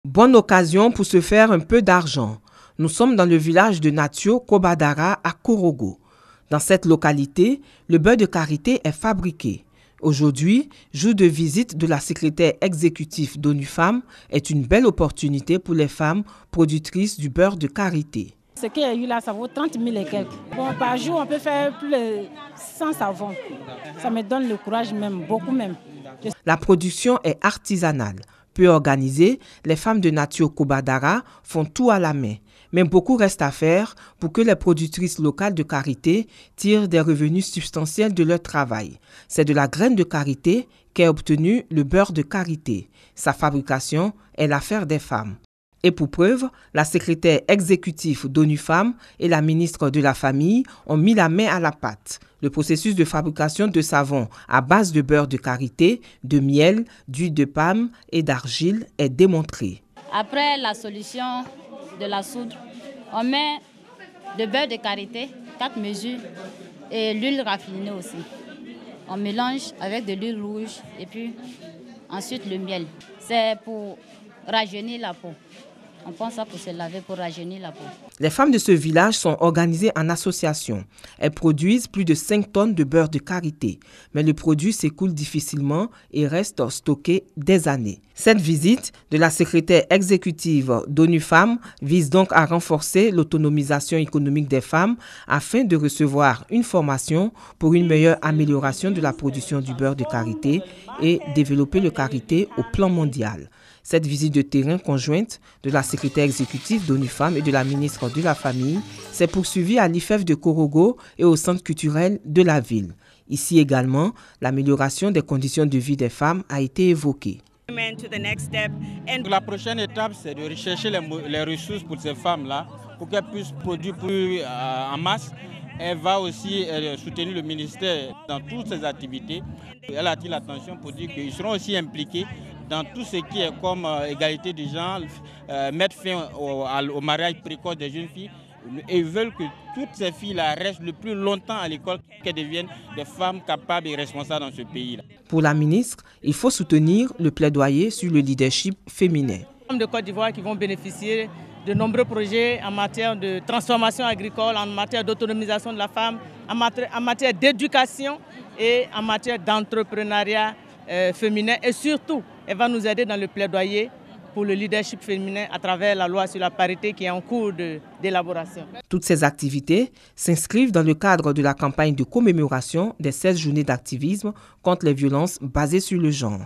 Bonne occasion pour se faire un peu d'argent. Nous sommes dans le village de Natio Kobadara à Korogo. Dans cette localité, le beurre de karité est fabriqué. Aujourd'hui, jour de visite de la secrétaire exécutive d'ONU Femmes, est une belle opportunité pour les femmes productrices du beurre de karité. Ce qu'il y a eu là, ça vaut 30 000 et quelques. Bon, par jour, on peut faire plus de 100 savons. Ça me donne le courage même, beaucoup même. La production est artisanale. Peu organisée, les femmes de Natio Kobadara font tout à la main. Mais beaucoup reste à faire pour que les productrices locales de karité tirent des revenus substantiels de leur travail. C'est de la graine de karité qu'est obtenu le beurre de karité. Sa fabrication est l'affaire des femmes. Et pour preuve, la secrétaire exécutive d'ONU Femmes et la ministre de la Famille ont mis la main à la pâte. Le processus de fabrication de savon à base de beurre de karité, de miel, d'huile de palme et d'argile est démontré. Après la solution de la soude, on met le beurre de karité, 4 mesures, et l'huile raffinée aussi. On mélange avec de l'huile rouge et puis ensuite le miel. C'est pour rajeunir la peau. On pense ça pour se laver, pour rajeunir la peau. Les femmes de ce village sont organisées en association. Elles produisent plus de 5 tonnes de beurre de karité. Mais le produit s'écoule difficilement et reste stocké des années. Cette visite de la secrétaire exécutive d'ONU Femmes vise donc à renforcer l'autonomisation économique des femmes afin de recevoir une formation pour une meilleure amélioration de la production du beurre de karité et développer le karité au plan mondial. Cette visite de terrain conjointe de la secrétaire exécutive d'ONU Femmes et de la ministre de la Famille s'est poursuivie à l'IFEF de Korogo et au centre culturel de la ville. Ici également, l'amélioration des conditions de vie des femmes a été évoquée. La prochaine étape, c'est de rechercher les ressources pour ces femmes-là, pour qu'elles puissent produire plus en masse. Elle va aussi soutenir le ministère dans toutes ses activités. Elle attire l'attention pour dire qu'ils seront aussi impliqués dans tout ce qui est comme égalité des genres, mettre fin au mariage précoce des jeunes filles. Et ils veulent que toutes ces filles-là restent le plus longtemps à l'école, qu'elles deviennent des femmes capables et responsables dans ce pays-là. Pour la ministre, il faut soutenir le plaidoyer sur le leadership féminin. Les femmes de Côte d'Ivoire qui vont bénéficier de nombreux projets en matière de transformation agricole, en matière d'autonomisation de la femme, en matière d'éducation et en matière d'entrepreneuriat féminin. Et surtout, elle va nous aider dans le plaidoyer pour le leadership féminin à travers la loi sur la parité qui est en cours d'élaboration. Toutes ces activités s'inscrivent dans le cadre de la campagne de commémoration des 16 journées d'activisme contre les violences basées sur le genre.